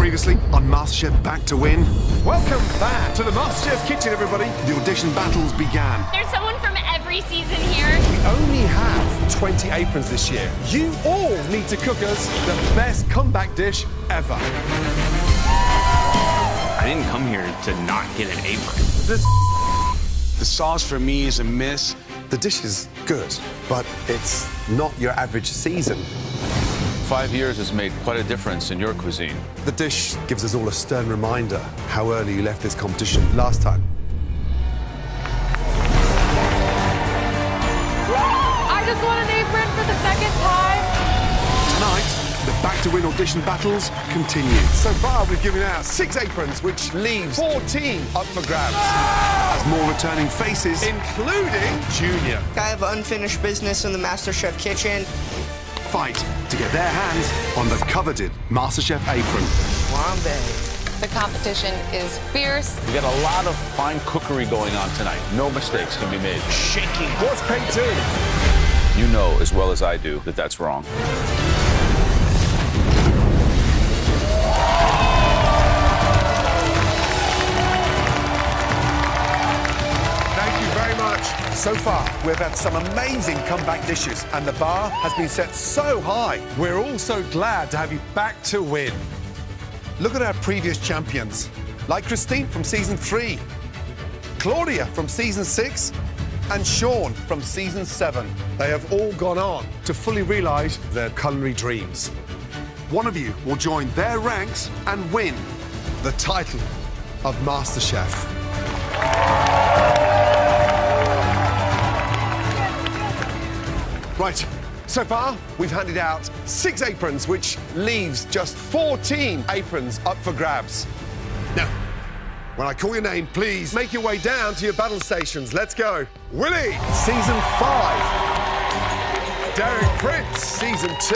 Previously on MasterChef Back to Win. Welcome back to the MasterChef kitchen, everybody. The audition battles began. There's someone from every season here. We only have 20 aprons this year. You all need to cook us the best comeback dish ever. I didn't come here to not get an apron. The sauce for me is a miss. The dish is good, but it's not your average season. 5 years has made quite a difference in your cuisine. The dish gives us all a stern reminder how early you left this competition last time. I just won an apron for the second time. Tonight, the Back to Win audition battles continue. So far, we've given out 6 aprons, which leaves 14 up for grabs. As more returning faces, Including Junior. I have unfinished business in the MasterChef kitchen. fight to get their hands on the coveted MasterChef apron. The competition is fierce. We got a lot of fine cookery going on tonight. No mistakes can be made. Shaking. What's Kate doing? You know as well as I do that that's wrong. Thank you very much. So far, we've had some amazing comeback dishes, and the bar has been set so high. We're all so glad to have you back to win. Look at our previous champions, like Christine from season 3, Claudia from season 6, and Sean from season 7. They have all gone on to fully realise their culinary dreams. One of you will join their ranks and win. The title of MasterChef. Right, so far we've handed out 6 aprons, which leaves just 14 aprons up for grabs. Now, when I call your name, please make your way down to your battle stations. Let's go. Willie, season 5. Derek Prince, season 2.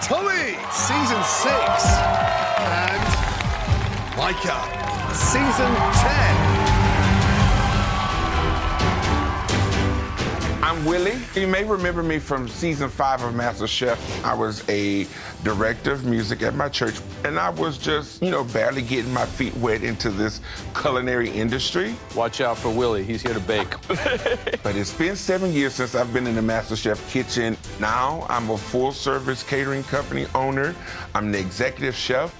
Tommy, season 6. And Micah, season 10. I'm Willie. You may remember me from season 5 of MasterChef. I was a director of music at my church, and I was just, barely getting my feet wet into this culinary industry. Watch out for Willie. He's here to bake. But it's been 7 years since I've been in the MasterChef kitchen. Now I'm a full-service catering company owner. I'm the executive chef.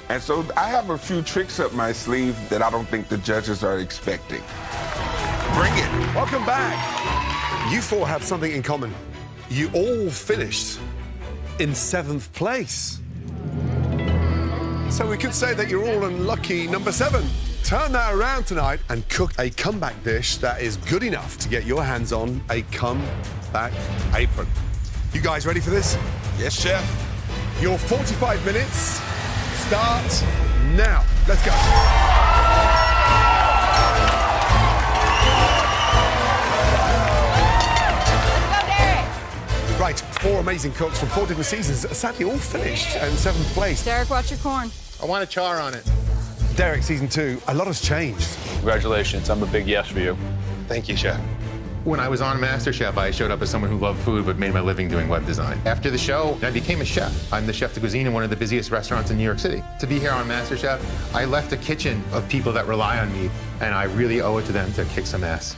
And so I have a few tricks up my sleeve that I don't think the judges are expecting. Bring it. Welcome back. You 4 have something in common. You all finished in 7th place. So we could say that you're all unlucky number 7. Turn that around tonight and cook a comeback dish that is good enough to get your hands on a comeback apron. You guys ready for this? Yes, chef. Your 45 minutes start now. Let's go. Right, 4 amazing cooks from 4 different seasons, sadly all finished in 7th place. Derek, watch your corn. I want a char on it. Derek, season 2, a lot has changed. Congratulations. I'm a big yes for you. Thank you, chef. When I was on MasterChef, I showed up as someone who loved food but made my living doing web design. After the show, I became a chef. I'm the chef de cuisine in one of the busiest restaurants in New York City. To be here on MasterChef, I left a kitchen of people that rely on me, and I really owe it to them to kick some ass.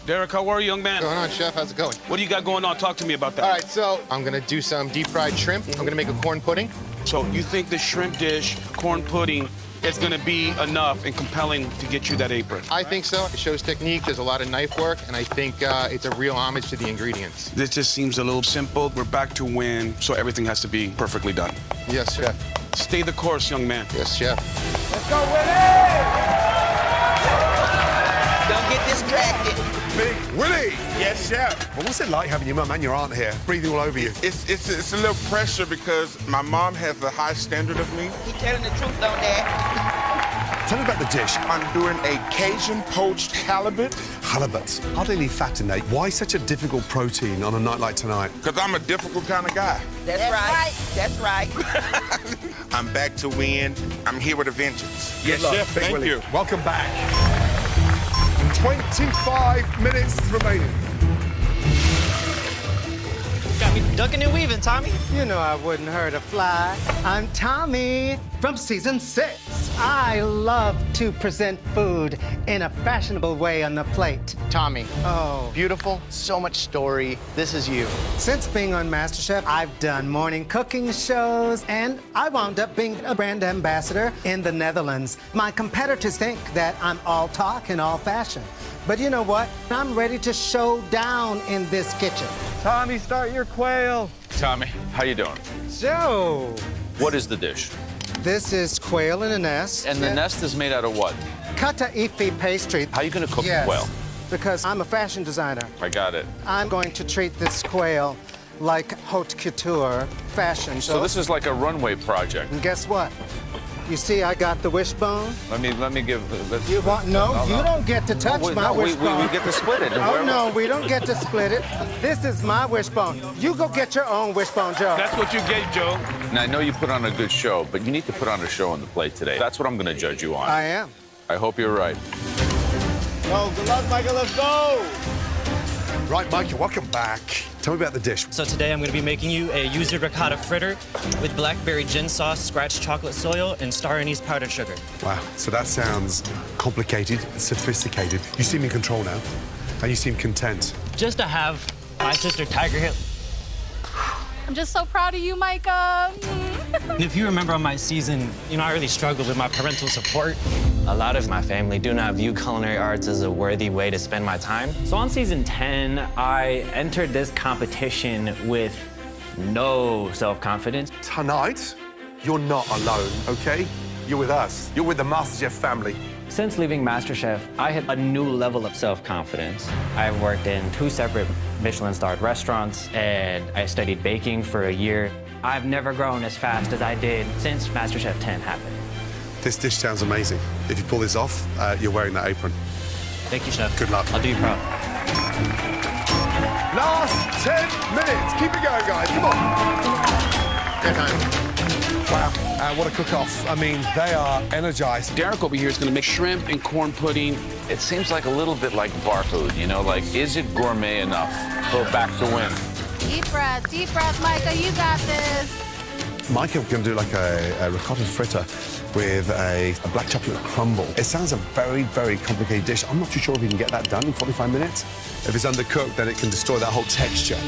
Derek, how are you, young man? What's going on, chef? How's it going? What do you got going on? Talk to me about that. All right, so I'm gonna do some deep fried shrimp. I'm gonna make a corn pudding. So you think the shrimp dish, corn pudding, is gonna be enough and compelling to get you that apron? I think so. It shows technique, there's a lot of knife work, and I think it's a real homage to the ingredients. This just seems a little simple. We're back to win, so everything has to be perfectly done. Yes, chef. Stay the course, young man. Yes, chef. Let's go, Willie! Don't get distracted. Big Willie! Yes, chef. Well, what's it like having your mum and your aunt here, breathing all over you? It's a little pressure because my mom has a high standard of me. He telling the truth on that. Tell me about the dish. I'm doing a Cajun poached halibut. Halibut. Hardly any fat in there. Why such a difficult protein on a night like tonight? Because I'm a difficult kind of guy. That's right. That's right. I'm back to win. I'm here with a vengeance. Yes, Good luck, chef. Big Thank Willie. you. Welcome back. 25 minutes remaining. got me ducking and weaving, Tommy. You know I wouldn't hurt a fly. I'm Tommy from season 6. I love to present food in a fashionable way on the plate. Tommy. Oh. Beautiful, so much story. This is you. Since being on MasterChef, I've done morning cooking shows, and I wound up being a brand ambassador in the Netherlands. My competitors think that I'm all talk and all fashion. But you know what? I'm ready to show down in this kitchen. Tommy, start your quail. Tommy, how you doing? So, What is the dish? this is quail in a nest. And the nest is made out of what? Kata ifi pastry. How are you going to cook Yes, the quail? because I'm a fashion designer. I got it. I'm going to treat this quail like haute couture fashion. So this is like a runway project. And guess what? You see, I got the wishbone. Let me give. Let's, You want no? You don't get to touch my wishbone. We get to split it. Oh no, we don't get to split it. This is my wishbone. You go get your own wishbone, Joe. That's what you get, Joe. Now I know you put on a good show, but you need to put on a show on the plate today. That's what I'm going to judge you on. I am. I hope you're right. Oh, good luck, Michael. Let's go. Right, Michael, welcome back. Tell me about the dish. So today I'm going to be making you a yuzu ricotta fritter with blackberry gin sauce, scratched chocolate soil, and star anise powdered sugar. Wow, so that sounds complicated, sophisticated. You seem in control now, and you seem content. Just to have my sister Tiger Hill. I'm just so proud of you, Micah. If you remember on my season, I really struggled with my parental support. A lot of my family do not view culinary arts as a worthy way to spend my time. So on season 10, I entered this competition with no self-confidence. Tonight, you're not alone, okay? You're with us. You're with the MasterChef family. Since leaving MasterChef, I hit a new level of self-confidence. I've worked in 2 separate Michelin-starred restaurants, and I studied baking for a year. I've never grown as fast as I did since MasterChef 10 happened. This dish sounds amazing. If you pull this off, you're wearing that apron. Thank you, Chef. Good luck. I'll do you proud. Last 10 minutes. Keep it going, guys. Come on. Good time. Wow, what a cook-off. I mean, they are energized. Derek over here is going to make shrimp and corn pudding. It seems like a little bit like bar food, like, is it gourmet enough? Go back to win. Deep breath, Micah. You got this. Micah going to do like a ricotta fritter with a black chocolate crumble. It sounds a very, very complicated dish. I'm not too sure if we can get that done in 45 minutes. If it's undercooked, then it can destroy that whole texture.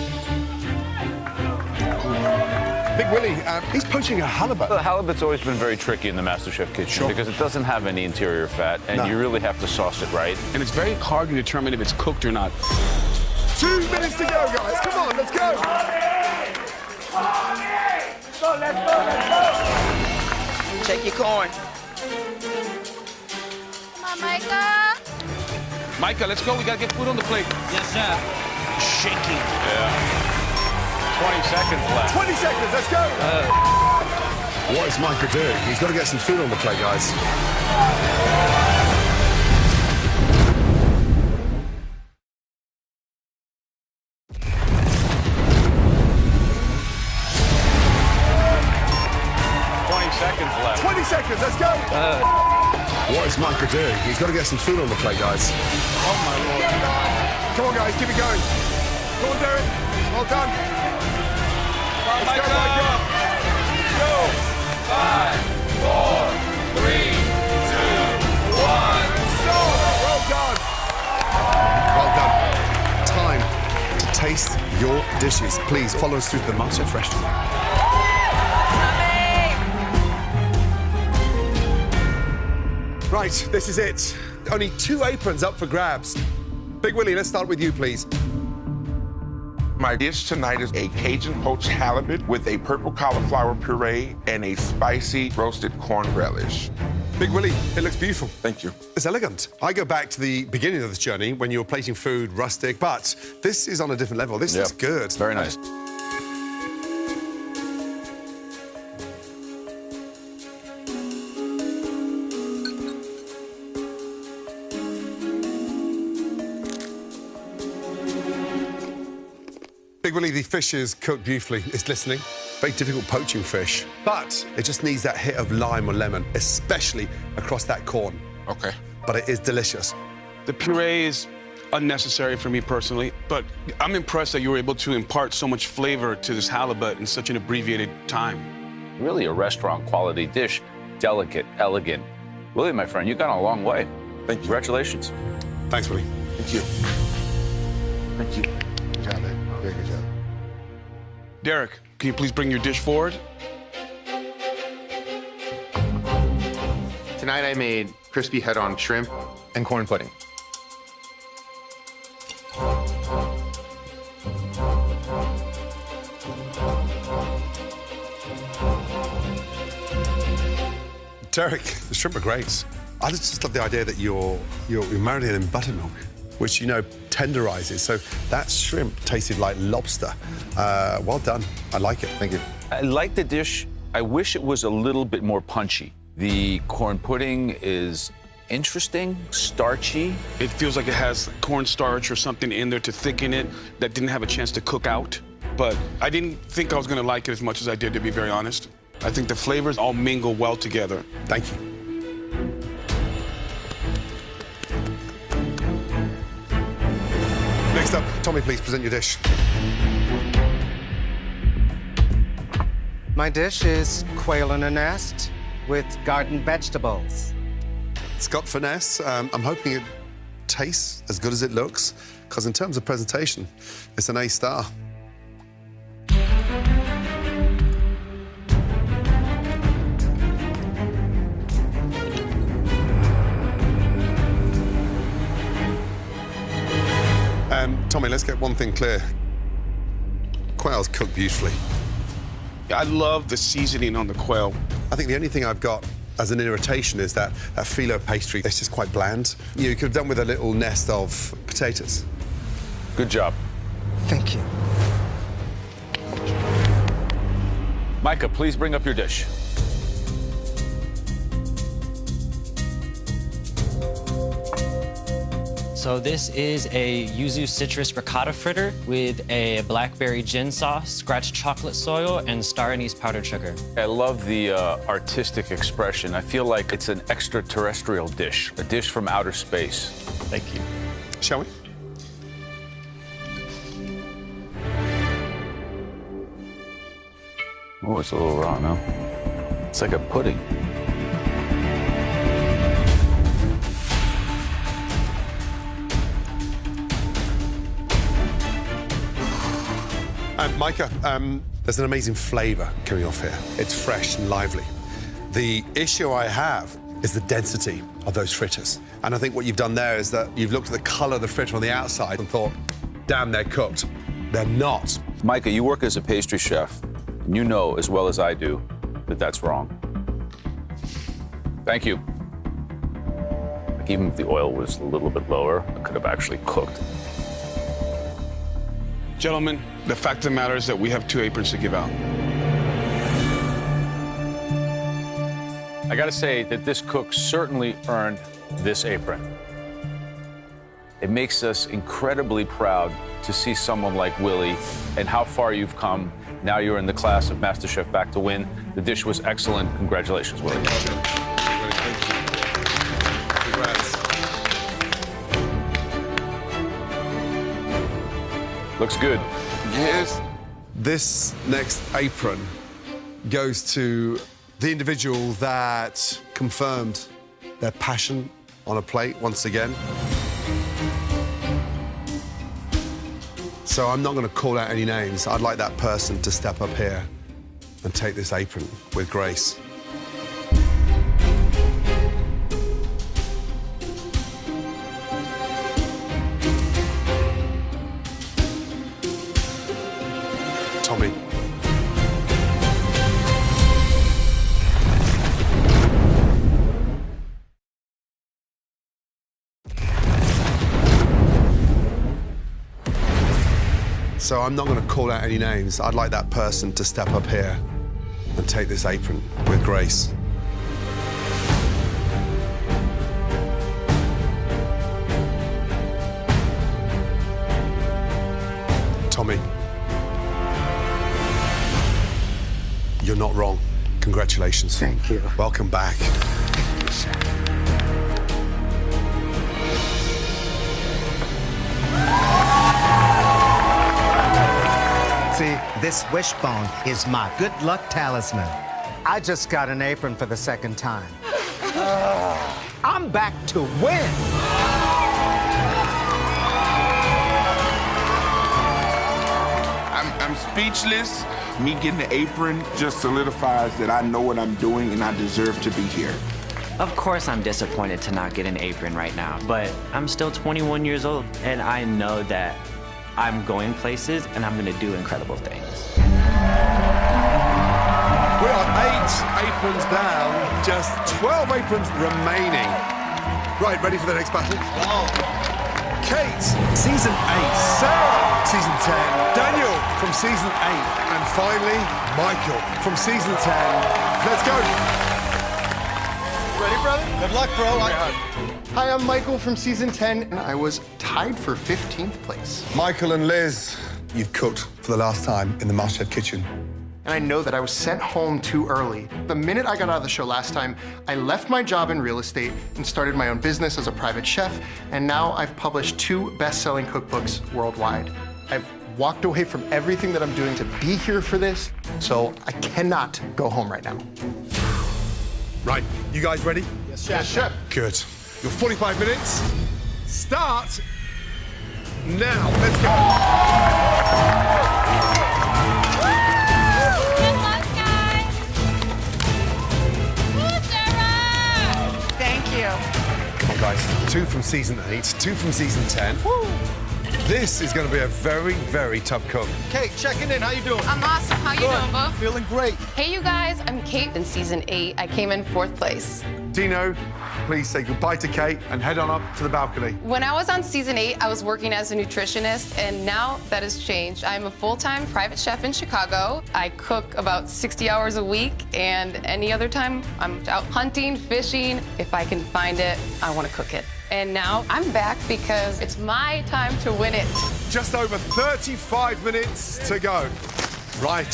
Big Willie, he's poaching a halibut. The halibut's always been very tricky in the MasterChef kitchen because it doesn't have any interior fat, and you really have to sauce it right. And it's very hard to determine if it's cooked or not. 2 minutes to go, guys. Come on, let's go. Let's go. Check your corn. Come on, Micah. Micah, let's go. We got to get food on the plate. Yes, Chef. Shaking. Yeah. 20 seconds left. 20 seconds, let's go. What is Micah doing? He's got to get some food on the plate, guys. Left. 20 seconds, let's go. What is Micah doing? He's got to get some food on the plate, guys. Oh, my Lord. Come on, guys, keep it going. Come on, Derek. Well done. Let's Micah. go, Micah. Go. 5, 4, 3, 2, 1. Well done. Well done. Time to taste your dishes. Please follow us through the MasterChef restaurant. Right, this is it. Only 2 aprons up for grabs. Big Willie, let's start with you, please. My dish tonight is a Cajun poached halibut with a purple cauliflower puree and a spicy roasted corn relish. Big Willie, it looks beautiful. Thank you. It's elegant. I go back to the beginning of this journey when you were plating food rustic, but this is on a different level. This looks good. Very nice. Big Willie, the fish is cooked beautifully. It's glistening. Very difficult poaching fish. But it just needs that hit of lime or lemon, especially across that corn. Okay. But it is delicious. The puree is unnecessary for me personally, but I'm impressed that you were able to impart so much flavor to this halibut in such an abbreviated time. Really a restaurant quality dish, delicate, elegant. Willie, my friend, you've gone a long way. Thank you. Congratulations. Thanks, Willie. Thank you. Thank you. Good job, man. Very good job. Derek, can you please bring your dish forward? Tonight I made crispy head-on shrimp and corn pudding. Derek, the shrimp are great. I just love the idea that you're marinated in buttermilk, which, you know, tenderizes. So that shrimp tasted like lobster. Well done. I like it. Thank you. I like the dish. I wish it was a little bit more punchy. The corn pudding is interesting, starchy. It feels like it has cornstarch or something in there to thicken it that didn't have a chance to cook out. But I didn't think I was going to like it as much as I did, to be very honest. I think the flavors all mingle well together. Thank you. Next up, Tommy, please present your dish. My dish is quail in a nest with garden vegetables. It's got finesse. I'm hoping it tastes as good as it looks, because in terms of presentation, it's an A star. Tommy, let's get one thing clear. Quail's cooked beautifully. I love the seasoning on the quail. I think the only thing I've got as an irritation is that phyllo pastry. It's just quite bland. You could have done with a little nest of potatoes. Good job. Thank you. Micah, please bring up your dish. So this is a yuzu citrus ricotta fritter with a blackberry gin sauce, scratched chocolate soil, and star anise powdered sugar. I love the artistic expression. I feel like it's an extraterrestrial dish, a dish from outer space. Thank you. Shall we? Oh, it's a little raw, no? It's like a pudding. Micah, there's an amazing flavour coming off here. It's fresh and lively. The issue I have is the density of those fritters. And I think what you've done there is that you've looked at the colour of the fritter on the outside and thought, damn, they're cooked. They're not. Micah, you work as a pastry chef, and you know as well as I do that that's wrong. Thank you. Like, even if the oil was a little bit lower, it could have actually cooked. Gentlemen, the fact of the matter is that we have 2 aprons to give out. I gotta say that this cook certainly earned this apron. It makes us incredibly proud to see someone like Willie and how far you've come. Now you're in the class of MasterChef Back to Win. The dish was excellent. Congratulations, Willie. Congrats. Looks good. Yes. This next apron goes to the individual that confirmed their passion on a plate once again. So I'm not going to call out any names. I'd like that person to step up here and take this apron with grace. Tommy. So I'm not going to call out any names. I'd like that person to step up here and take this apron with grace. Tommy, you're not wrong. Congratulations. Thank you. Welcome back. This wishbone is my good luck talisman. I just got an apron for the second time. I'm back to win. I'm speechless. Me getting the apron just solidifies that I know what I'm doing and I deserve to be here. Of course I'm disappointed to not get an apron right now, but I'm still 21 years old, and I know that I'm going places and I'm gonna do incredible things. We are 8 aprons down, just 12 aprons remaining. Right, ready for the next battle? Kate, season 8. Sarah, season 10. Daniel from season 8. And finally, Michael from season 10. Let's go. Ready, brother? Good luck, bro. Hi, I'm Michael from season 10, and I was tied for 15th place. Michael and Liz, you've cooked for the last time in the MasterChef kitchen. And I know that I was sent home too early. The minute I got out of the show last time, I left my job in real estate and started my own business as a private chef, and now I've published 2 best-selling cookbooks worldwide. I've walked away from everything that I'm doing to be here for this, so I cannot go home right now. Right, you guys ready? Yes, chef. Yes, chef. Good. Your 45 minutes start now. Let's go. Good luck, guys. Woo, Sarah! Thank you. Come on, guys. 2 from season 8, 2 from season 10. Woo. This is going to be a very, very tough cook. Kate, checking in. How you doing? I'm awesome. How you doing, Bo? Feeling great. Hey, you guys, I'm Kate in season 8. I came in 4th place. Dino, please say goodbye to Kate and head on up to the balcony. When I was on season 8, I was working as a nutritionist, and now that has changed. I'm a full-time private chef in Chicago. I cook about 60 hours a week, and any other time, I'm out hunting, fishing. If I can find it, I want to cook it. And now I'm back because it's my time to win it. Just over 35 minutes to go. Right.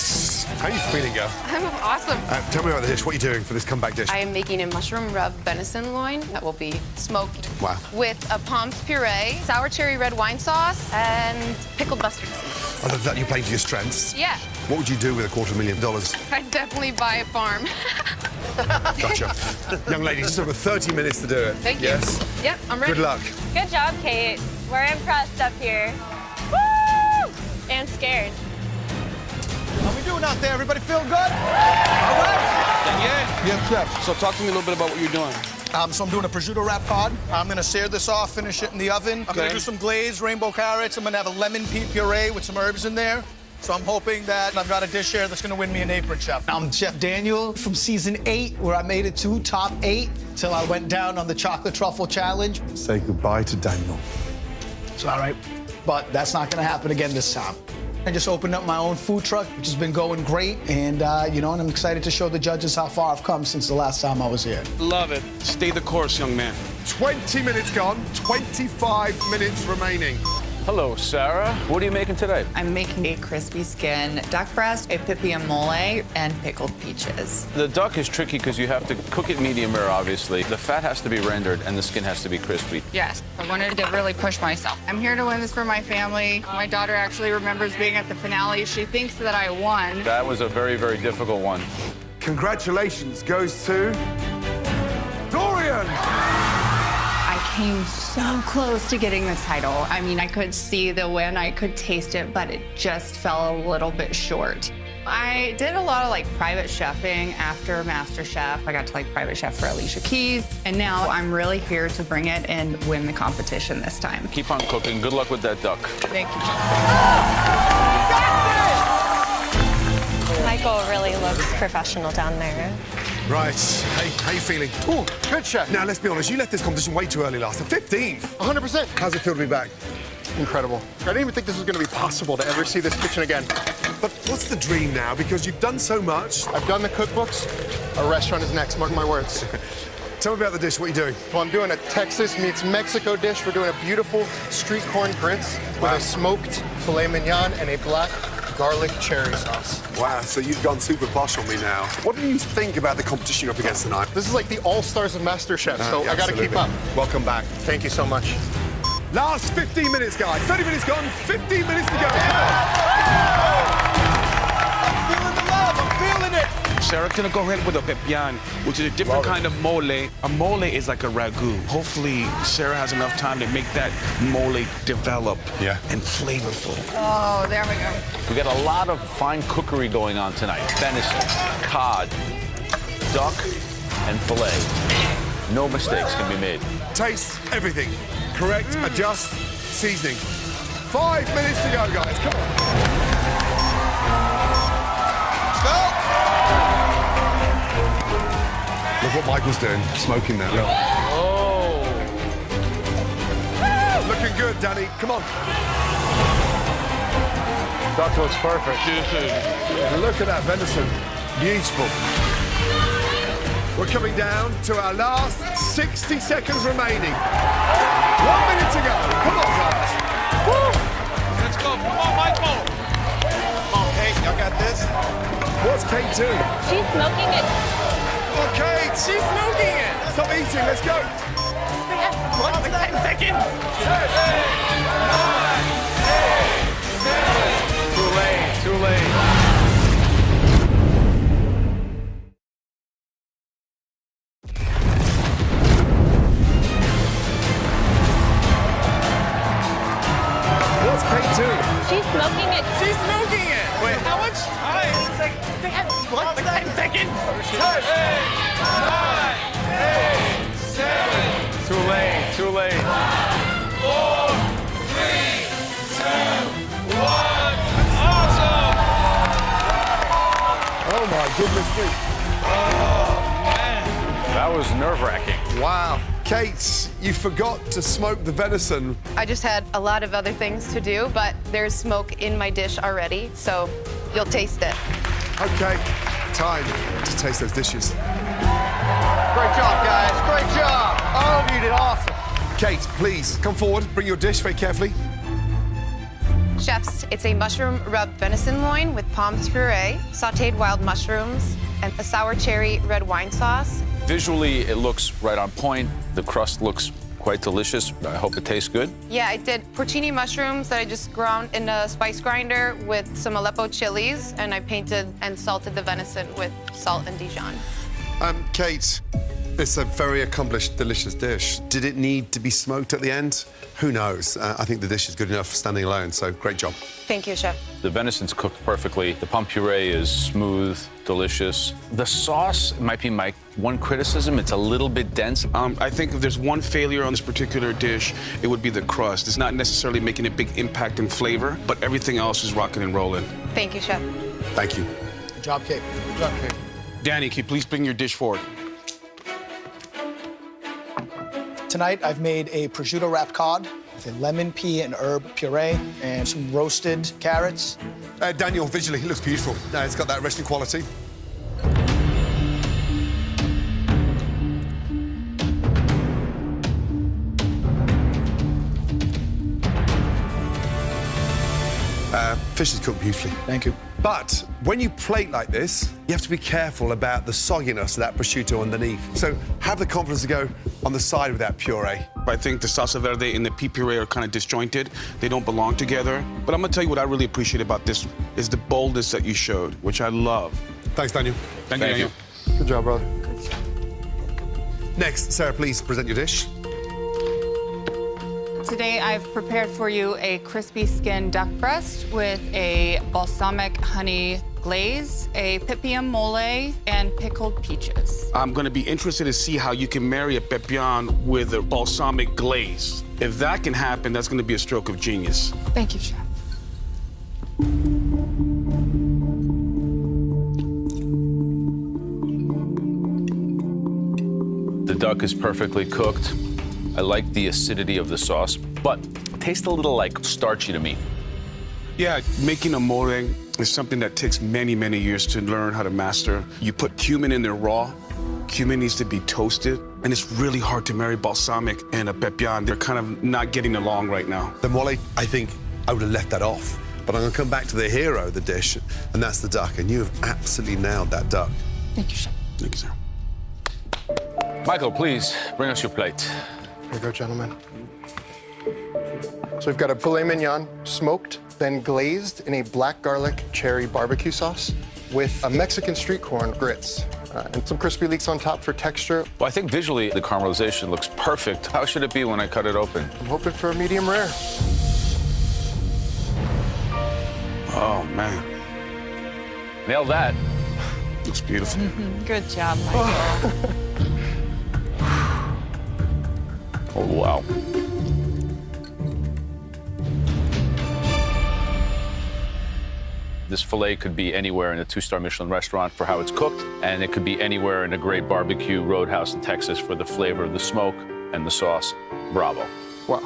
How are you feeling, girl? I'm awesome. Tell me about the dish. What are you doing for this comeback dish? I am making a mushroom rub venison loin that will be smoked with a Palms puree, sour cherry red wine sauce, and pickled mustard seeds. I love that you're playing to your strengths. Yeah. What would you do with $250,000? I'd definitely buy a farm. Gotcha. Young lady, just over 30 minutes to do it. Thank you. Yes? Yep, I'm ready. Good luck. Good job, Kate. We're impressed up here. Woo! And scared. How we doing out there? Everybody feel good? All right. Daniel. Yes, chef. So talk to me a little bit about what you're doing. So I'm doing a prosciutto wrap cod. I'm gonna sear this off, finish it in the oven. I'm gonna do some glazed rainbow carrots. I'm gonna have a lemon pea puree with some herbs in there. So I'm hoping that I've got a dish here that's gonna win me an apron, chef. I'm Chef Daniel from season 8, where I made it to top 8 till I went down on the chocolate truffle challenge. Say goodbye to Daniel. It's all right, but that's not gonna happen again this time. I just opened up my own food truck, which has been going great, and and I'm excited to show the judges how far I've come since the last time I was here. Love it. Stay the course, young man. 20 minutes gone, 25 minutes remaining. Hello, Sarah. What are you making today? I'm making a crispy skin duck breast, a pipian mole, and pickled peaches. The duck is tricky because you have to cook it medium rare, obviously. The fat has to be rendered and the skin has to be crispy. Yes, I wanted to really push myself. I'm here to win this for my family. My daughter actually remembers being at the finale. She thinks that I won. That was a very, very difficult one. Congratulations goes to Dorian. I came so close to getting the title. I mean, I could see the win, I could taste it, but it just fell a little bit short. I did a lot of private chefing after MasterChef. I got to private chef for Alicia Keys, and now I'm really here to bring it and win the competition this time. Keep on cooking. Good luck with that duck. Thank you. Michael really looks professional down there. Right. Hey, how you feeling? Ooh, good, chef. Now, let's be honest. You left this competition way too early last time. 15th. 100%. How's it feel to be back? Incredible. I didn't even think this was going to be possible to ever see this kitchen again. But what's the dream now? Because you've done so much. I've done the cookbooks. A restaurant is next, mark my words. Tell me about the dish. What are you doing? Well, I'm doing a Texas meets Mexico dish. We're doing a beautiful street corn grits with a smoked filet mignon and a black garlic cherry sauce. Wow, so you've gone super posh on me now. What do you think about the competition you're up against tonight? This is like the all-stars of MasterChef, so I got to keep up. Welcome back. Thank you so much. Last 15 minutes, guys. 30 minutes gone, 15 minutes to go. Sarah's gonna go ahead with a pepian, which is a different kind of mole. A mole is like a ragu. Hopefully, Sarah has enough time to make that mole develop and flavorful. Oh, there we go. We got a lot of fine cookery going on tonight. Venison, cod, duck, and filet. No mistakes can be made. Taste everything. Correct, adjust, seasoning. 5 minutes to go, guys. Come on. Go! Look what Michael's doing, smoking that. Look. Oh! Looking good, Danny. Come on. Duck looks perfect. Look at that venison. Beautiful. We're coming down to our last 60 seconds remaining. 1 minute to go. Come on, guys. Woo! Let's go. Come on, Michael. Come on, Kate. Y'all got this? What's Kate doing? She's smoking it. Come on, Kate. She's smoking it. Stop eating. Let's go. What? Like 10 seconds? 10, 9, 8, 7. Too late, too late. What's Kate doing? She's smoking it. She's smoking it. Wait, how much time? It's like, what? Like 10 seconds? 10, 9, 8, 7. Too late, too late. 4, 3, 2, 1. Awesome! Oh, my goodness me. That was nerve-wracking. Wow. Kate, you forgot to smoke the venison. I just had a lot of other things to do, but there's smoke in my dish already, so you'll taste it. Okay, time to taste those dishes. Great job, guys. Great job. All of you did awesome. Kate, please, come forward. Bring your dish very carefully. Chefs, it's a mushroom rub venison loin with pomme puree, sautéed wild mushrooms, and a sour cherry red wine sauce. Visually, it looks right on point. The crust looks quite delicious. I hope it tastes good. Yeah, I did porcini mushrooms that I just ground in a spice grinder with some Aleppo chilies, and I painted and salted the venison with salt and Dijon. Kate, it's a very accomplished, delicious dish. Did it need to be smoked at the end? Who knows? I think the dish is good enough standing alone, so great job. Thank you, Chef. The venison's cooked perfectly. The pomme puree is smooth, delicious. The sauce might be my one criticism. It's a little bit dense. I think if there's one failure on this particular dish, it would be the crust. It's not necessarily making a big impact in flavor, but everything else is rocking and rolling. Thank you, Chef. Thank you. Good job, Kate. Good job, Kate. Danny, can you please bring your dish forward? Tonight, I've made a prosciutto-wrapped cod with a lemon, pea, and herb puree and some roasted carrots. Daniel, visually, it looks beautiful. It's got that restaurant quality. Fish is cooked beautifully. Thank you. But when you plate like this, you have to be careful about the sogginess of that prosciutto underneath. So have the confidence to go on the side with that puree. I think the salsa verde and the pea puree are kind of disjointed. They don't belong together. But I'm gonna tell you what I really appreciate about this is the boldness that you showed, which I love. Thanks, Daniel. Thank you, Daniel. Good job, brother. Next, Sarah, please present your dish. Today I've prepared for you a crispy skin duck breast with a balsamic honey glaze, a pipium mole, and pickled peaches. I'm gonna be interested to see how you can marry a pepian with a balsamic glaze. If that can happen, that's gonna be a stroke of genius. Thank you, Chef. The duck is perfectly cooked. I like the acidity of the sauce, but it tastes a little like starchy to me. Yeah, making a mole is something that takes many, many years to learn how to master. You put cumin in there raw. Cumin needs to be toasted, and it's really hard to marry balsamic and a pepian. They're kind of not getting along right now. The mole, I think I would have left that off. But I'm going to come back to the hero of the dish, and that's the duck. And you have absolutely nailed that duck. Thank you, Chef. Thank you, sir. Michael, please bring us your plate. Here you go, gentlemen. So we've got a filet mignon, smoked, then glazed in a black garlic cherry barbecue sauce. with a Mexican street corn grits and some crispy leeks on top for texture. Well, I think visually the caramelization looks perfect. How should it be when I cut it open? I'm hoping for a medium rare. Oh, man. Nailed that. Looks beautiful. Good job, Michael. Oh, wow. This filet could be anywhere in a 2-star Michelin restaurant for how it's cooked, and it could be anywhere in a great barbecue roadhouse in Texas for the flavor of the smoke and the sauce. Bravo. Wow.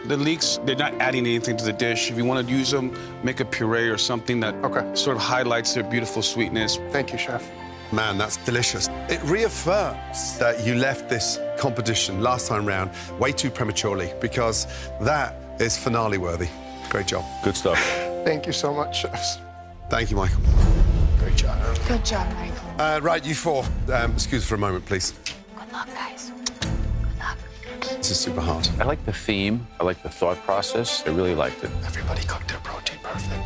The leeks, they're not adding anything to the dish. If you want to use them, make a puree or something that sort of highlights their beautiful sweetness. Thank you, Chef. Man, that's delicious. It reaffirms that you left this competition last time round way too prematurely, because that is finale worthy. Great job. Good stuff. Thank you so much, chefs. Thank you, Michael. Great job. Good job, Michael. Right, you four, excuse for a moment, please. Good luck, guys. This is super hard. I like the theme. I like the thought process. I really liked it. Everybody cooked their protein perfect.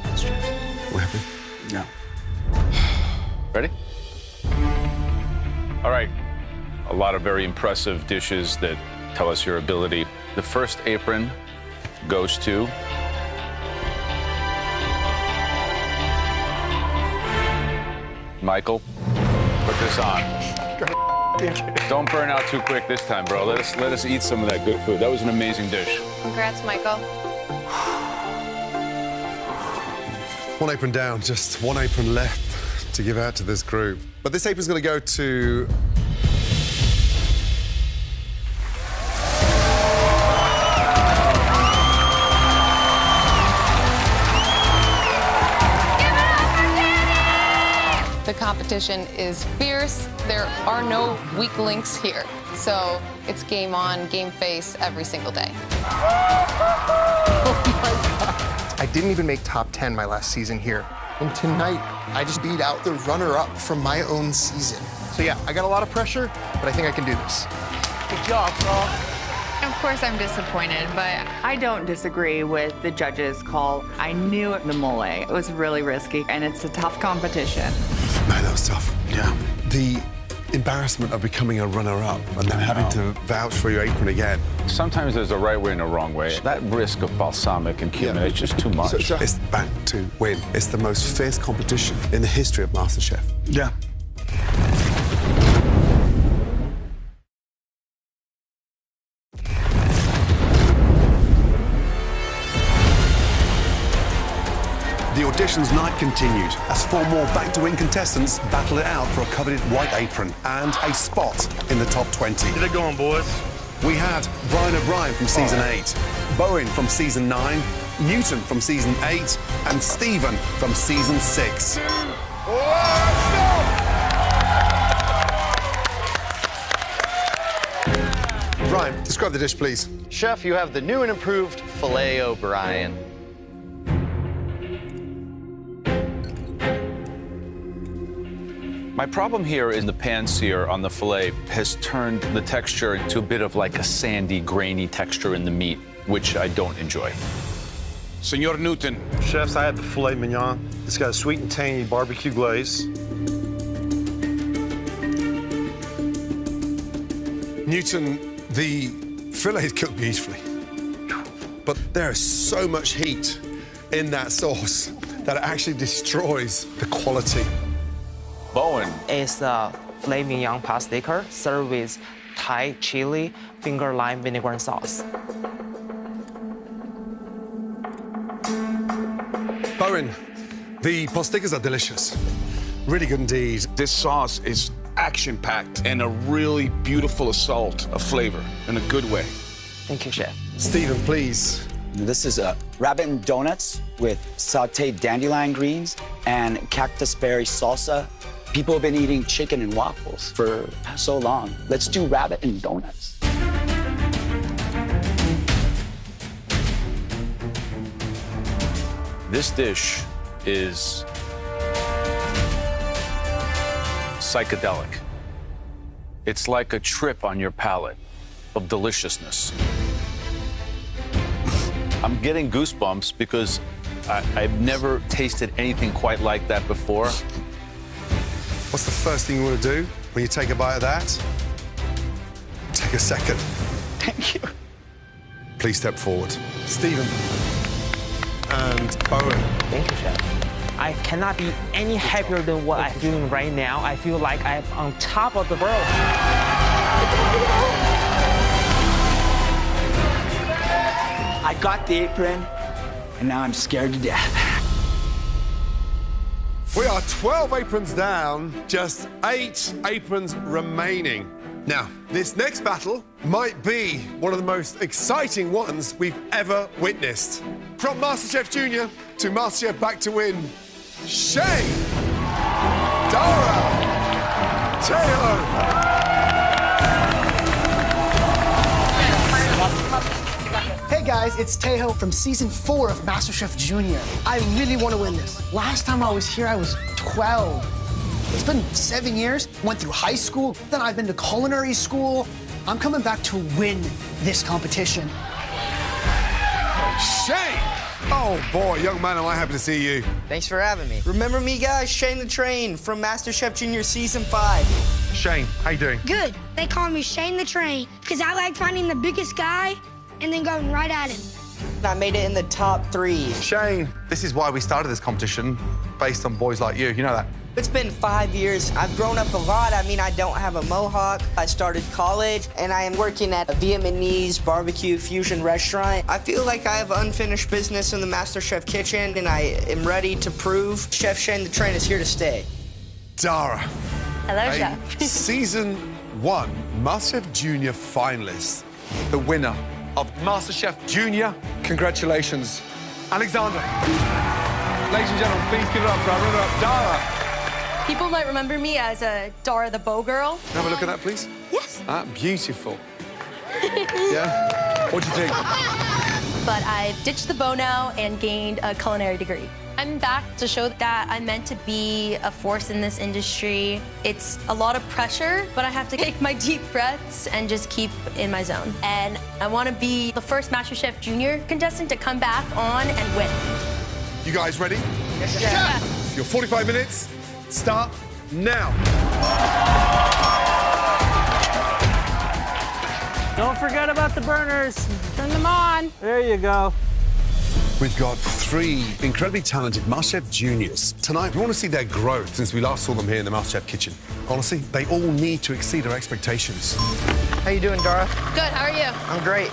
We're happy? Yeah. Ready? All right. A lot of very impressive dishes that tell us your ability. The first apron goes to Michael. Put this on. Don't burn out too quick this time, bro. Let us eat some of that good food. That was an amazing dish. Congrats, Michael. One apron down, just one apron left to give out to this group. But this apron's going to go to... The competition is fierce. There are no weak links here. So it's game on, game face every single day. Oh my God. I didn't even make top 10 my last season here. And tonight, I just beat out the runner-up from my own season. So yeah, I got a lot of pressure, but I think I can do this. Good job, bro. Of course, I'm disappointed, but I don't disagree with the judges' call. I knew the mole. It was really risky, and it's a tough competition. Man, that was tough. Yeah. The embarrassment of becoming a runner-up and then having to vouch for your apron again. Sometimes there's a right way and a wrong way. That risk of balsamic and cumin, it's just too much. So it's back to win. It's the most fierce competition in the history of MasterChef. Yeah. The auditions night continued as 4 more back-to-win contestants battled it out for a coveted white apron and a spot in the top 20. Get it going, boys. We had Brian O'Brien from season 8, Bowen from season 9, Newton from season 8, and Stephen from season 6. Brian, describe the dish, please. Chef, you have the new and improved Filet O'Brien. My problem here is the pan sear on the filet has turned the texture into a bit of like a sandy, grainy texture in the meat, which I don't enjoy. Senor Newton. Chefs, I have the filet mignon. It's got a sweet and tangy barbecue glaze. Newton, the filet is cooked beautifully, but there is so much heat in that sauce that it actually destroys the quality. Bowen. It's a filet mignon pasticker served with Thai chili, finger lime vinegar and sauce. Bowen, the pasticcas are delicious. Really good indeed. This sauce is action-packed and a really beautiful assault of flavor in a good way. Thank you, Chef. Stephen, please. This is rabbit and donuts with sauteed dandelion greens and cactus berry salsa. People have been eating chicken and waffles for so long. Let's do rabbit and donuts. This dish is psychedelic. It's like a trip on your palate of deliciousness. I'm getting goosebumps because I've never tasted anything quite like that before. What's the first thing you want to do when you take a bite of that? Take a second. Thank you. Please step forward. Stephen and Bowen. Thank you, Chef. I cannot be any happier than what I'm doing right now. I feel like I'm on top of the world. I got the apron, and now I'm scared to death. We are 12 aprons down, just 8 aprons remaining. Now, this next battle might be one of the most exciting ones we've ever witnessed. From MasterChef Junior to MasterChef Back to Win, Shane, Dara, Teo. Hey guys, it's Tejo from season 4 of MasterChef Junior. I really want to win this. Last time I was here, I was 12. It's been 7 years. Went through high school, then I've been to culinary school. I'm coming back to win this competition. Shane! Oh boy, young man, am I happy to see you. Thanks for having me. Remember me, guys? Shane the Train from MasterChef Junior Season 5. Shane, how you doing? Good. They call me Shane the Train because I like finding the biggest guy and then going right at him. I made it in the top 3. Shane, this is why we started this competition, based on boys like you. You know that? It's been 5 years. I've grown up a lot. I mean, I don't have a mohawk. I started college, and I am working at a Vietnamese barbecue fusion restaurant. I feel like I have unfinished business in the MasterChef kitchen, and I am ready to prove Chef Shane the Train is here to stay. Dara. Hello, Chef. Season 1 MasterChef Junior finalist, the winner of MasterChef Junior. Congratulations, Alexander. Ladies and gentlemen, please give it up for our runner-up, Dara. People might remember me as Dara the Bow Girl. Have a look at that, please. Yes. Ah, beautiful. Yeah? What do you think? But I've ditched the bow now and gained a culinary degree. I'm back to show that I'm meant to be a force in this industry. It's a lot of pressure, but I have to take my deep breaths and just keep in my zone. And I want to be the first MasterChef Junior contestant to come back on and win. You guys ready? Yes, Chef. Your 45 minutes start now. Don't forget about the burners. Turn them on. There you go. We've got 3 incredibly talented MasterChef Juniors. Tonight, we want to see their growth since we last saw them here in the MasterChef kitchen. Honestly, they all need to exceed our expectations. How you doing, Dara? Good, how are you? I'm great.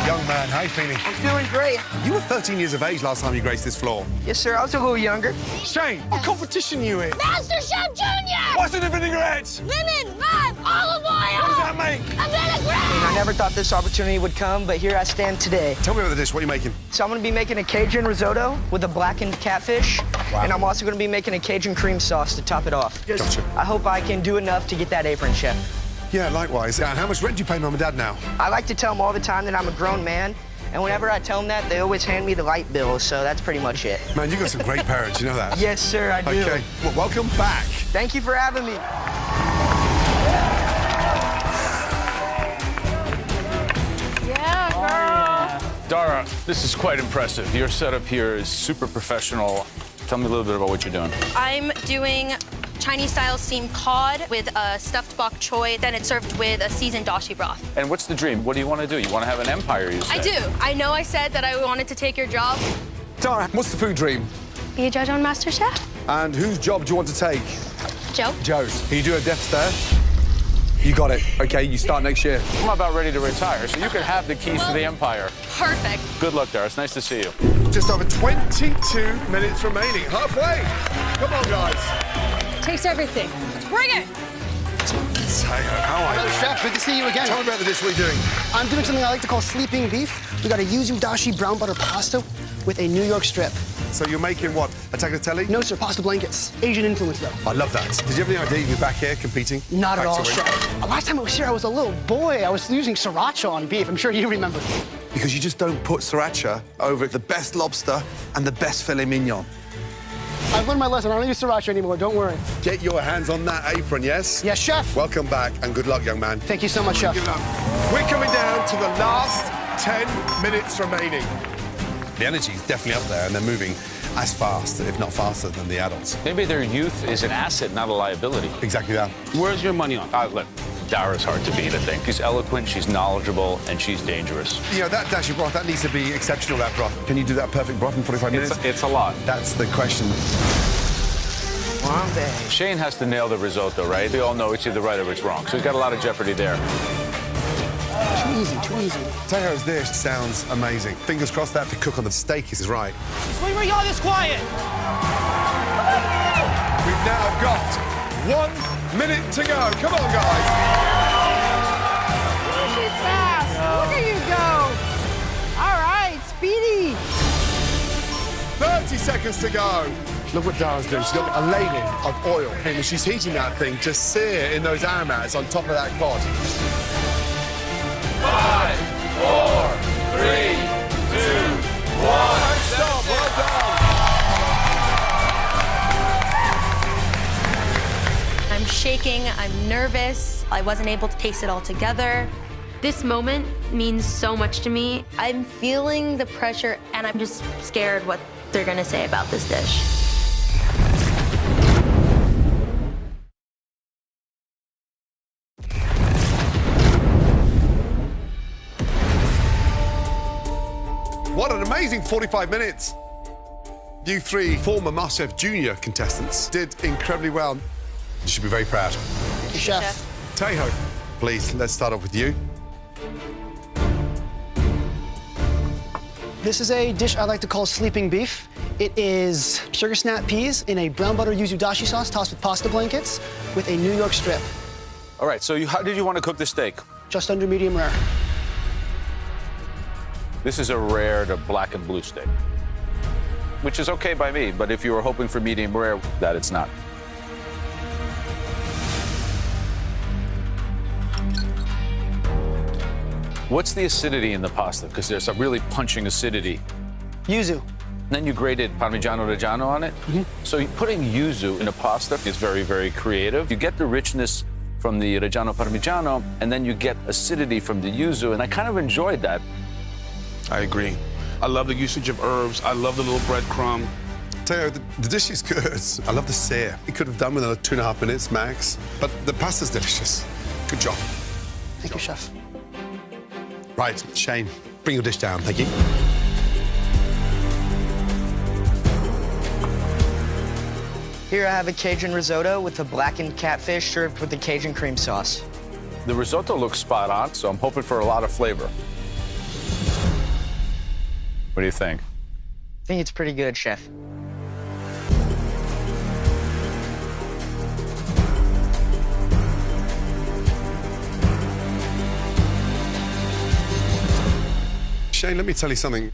Young man, how you feeling? I'm feeling great. You were 13 years of age last time you graced this floor. Yes, sir. I was a little younger. Shane, what competition are you in? MasterChef Junior! What's in the vinaigrette? Lemon, lime, olive oil! What does that make? A vinaigrette! I never thought this opportunity would come, but here I stand today. Tell me about the dish. What are you making? So I'm going to be making a Cajun risotto with a blackened catfish. Wow. And I'm also going to be making a Cajun cream sauce to top it off. Gotcha. I hope I can do enough to get that apron, Chef. Yeah, likewise. And how much rent do you pay Mum and Dad now? I like to tell them all the time that I'm a grown man. And whenever I tell them that, they always hand me the light bill, so that's pretty much it. Man, you got some great parents, you know that? Yes, sir, I do. Okay, well, welcome back. Thank you for having me. Yeah, girl. Dara, this is quite impressive. Your setup here is super professional. Tell me a little bit about what you're doing. I'm doing Chinese-style steamed cod with a stuffed bok choy, then it's served with a seasoned dashi broth. And what's the dream? What do you want to do? You want to have an empire, you say? I do. I know I said that I wanted to take your job. Dara, what's the food dream? Be a judge on MasterChef? And whose job do you want to take? Joe? Joe's. Can you do a death stare? You got it. Okay, you start next year. I'm about ready to retire, so you can have the keys to the empire. Perfect. Good luck, Dara. It's nice to see you. Just over 22 minutes remaining. Halfway. Come on, guys. Taste everything. Bring it. How are you? Hello, Chef. Good to see you again. Tell me about the dish. What are you doing? I'm doing something I like to call sleeping beef. We got a yuzu dashi brown butter pasta with a New York strip. So you're making what? A tagliatelle? No, sir. Pasta blankets. Asian influence, though. I love that. Did you have any idea you'd be back here competing? Not at Back all, to win? Chef. Last time I was here, I was a little boy. I was using sriracha on beef. I'm sure you remember. Because you just don't put sriracha over the best lobster and the best filet mignon. I've learned my lesson. I don't use sriracha anymore. Don't worry. Get your hands on that apron, yes? Yes, Chef. Welcome back and good luck, young man. Thank you so much, Chef. Give it up. We're coming down to the last 10 minutes remaining. The energy is definitely up there and they're moving as fast, if not faster, than the adults. Maybe their youth is an asset, not a liability. Exactly that. Where's your money on? Look, Dara's hard to beat, I think. She's eloquent, she's knowledgeable, and she's dangerous. You know, that dashi broth, that needs to be exceptional, that broth. Can you do that perfect broth in 45 minutes? It's a lot. That's the question. Shane has to nail the risotto, right? We all know it's either right or it's wrong, so he's got a lot of jeopardy there. Too easy, too easy. Tejo's dish sounds amazing. Fingers crossed that to cook on the steak is right. Wait, were y'all this quiet? We've now got 1 minute to go. Come on, guys. She's fast. Look at you go. All right, speedy. 30 seconds to go. Look what Dara's doing. She's got a ladle of oil, and she's heating that thing to sear in those aromats on top of that cod. 5, 4, 3, 2, 1. Stop. Well done. I'm shaking, I'm nervous. I wasn't able to taste it all together. This moment means so much to me. I'm feeling the pressure, and I'm just scared what they're gonna say about this dish. What an amazing 45 minutes. You three former MasterChef Junior contestants did incredibly well. You should be very proud. Thank you, Chef. Tejo, please, let's start off with you. This is a dish I like to call sleeping beef. It is sugar snap peas in a brown butter yuzu dashi sauce tossed with pasta blankets with a New York strip. All right, so how did you want to cook the steak? Just under medium rare. This is a rare to black and blue steak, which is okay by me, but if you were hoping for medium rare, that it's not. What's the acidity in the pasta? Because there's a really punching acidity. Yuzu. Then you grated Parmigiano Reggiano on it. So putting yuzu in a pasta is very, very creative. You get the richness from the Reggiano Parmigiano, and then you get acidity from the yuzu, and I kind of enjoyed that. I agree. I love the usage of herbs. I love the little breadcrumb. Tejo, the dish is good. I love the sear. It could have done with another 2.5 minutes max, but the pasta's delicious. Good job. Thank you, Chef. Right, Shane, bring your dish down. Thank you. Here I have a Cajun risotto with a blackened catfish served with a Cajun cream sauce. The risotto looks spot on, so I'm hoping for a lot of flavor. What do you think? I think it's pretty good, Chef. Shane, let me tell you something.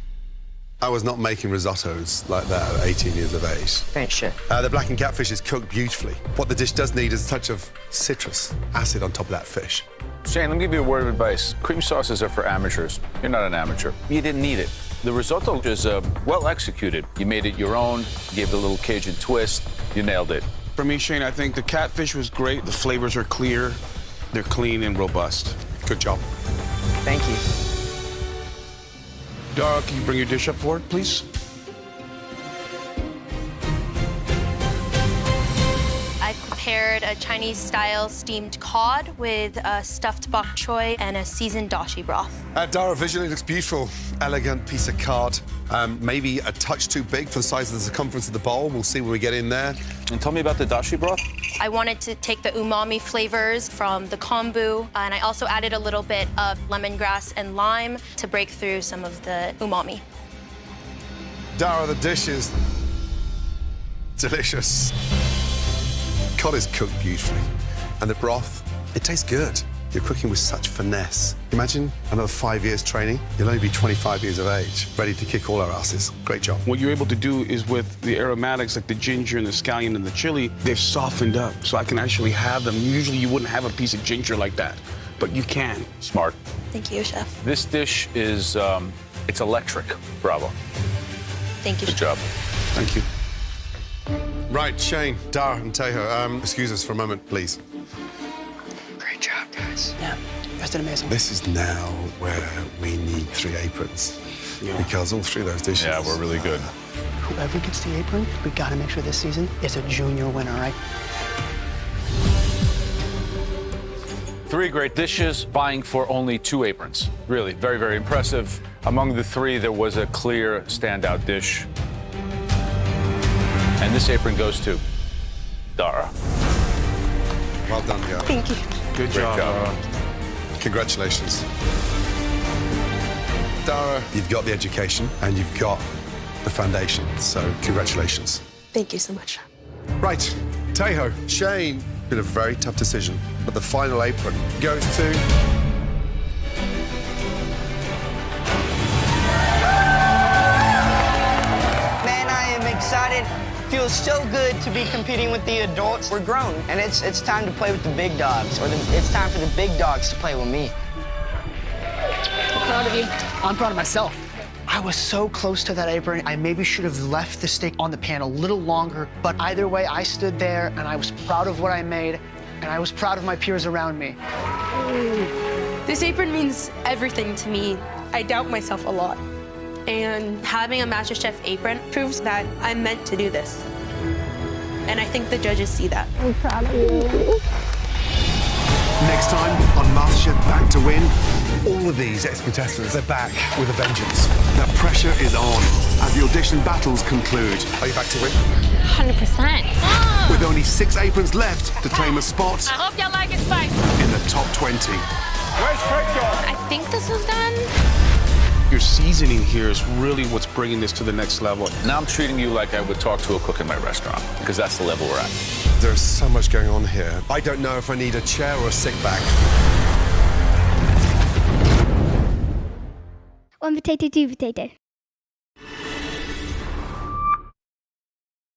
I was not making risottos like that at 18 years of age. Thanks, Chef. The blackened catfish is cooked beautifully. What the dish does need is a touch of citrus acid on top of that fish. Shane, let me give you a word of advice. Cream sauces are for amateurs. You're not an amateur. You didn't need it. The risotto is well executed. You made it your own, gave it a little Cajun twist, you nailed it. For me, Shane, I think the catfish was great. The flavors are clear, they're clean and robust. Good job. Thank you. Dara, can you bring your dish up forward, please? I prepared a Chinese-style steamed cod with a stuffed bok choy and a seasoned dashi broth. Dara, visually looks beautiful. Elegant piece of cod. Maybe a touch too big for the size of the circumference of the bowl. We'll see when we get in there. And tell me about the dashi broth. I wanted to take the umami flavors from the kombu, and I also added a little bit of lemongrass and lime to break through some of the umami. Dara, the dish is delicious. Cod is cooked beautifully, and the broth, it tastes good. You're cooking with such finesse. Imagine another 5 years training. You'll only be 25 years of age, ready to kick all our asses. Great job. What you're able to do is with the aromatics, like the ginger and the scallion and the chili, they've softened up, so I can actually have them. Usually you wouldn't have a piece of ginger like that, but you can. Smart. Thank you, Chef. This dish is, it's electric. Bravo. Thank you, Good job. Thank you. Right, Shane, Dara, and Tejo, excuse us for a moment, please. Great job, guys. Yeah, you guys did amazing. This is now where we need 3 aprons. Yeah. Because all 3 of those dishes... Yeah, we're really good. whoever gets the apron, we got to make sure this season is a junior winner, right? 3 great dishes vying for only 2 aprons. Really, very, very impressive. Among the 3, there was a clear standout dish. And this apron goes to Dara. Well done, girl. Thank you. Good job, Dara. Congratulations. Dara, you've got the education and you've got the foundation, so congratulations. Thank you so much. Right, Tejo, Shane, been a very tough decision, but the final apron goes to... Man, I am excited. Feels so good to be competing with the adults. We're grown, and it's time to play with the big dogs, or it's time for the big dogs to play with me. I'm proud of you. I'm proud of myself. I was so close to that apron. I maybe should have left the steak on the pan a little longer, but either way, I stood there, and I was proud of what I made, and I was proud of my peers around me. This apron means everything to me. I doubt myself a lot. And having a MasterChef apron proves that I'm meant to do this. And I think the judges see that. I'm proud of you. Next time on MasterChef Back to Win, all of these ex-contestants are back with a vengeance. The pressure is on as the audition battles conclude. Are you back to win? 100%. With only 6 aprons left to claim a spot I hope y'all like it spicy. in the top 20. Where's Frank gone? I think this is done. Your seasoning here is really what's bringing this to the next level. Now I'm treating you like I would talk to a cook in my restaurant, because that's the level we're at. There's so much going on here. I don't know if I need a chair or a sit back. 1 potato, 2 potato.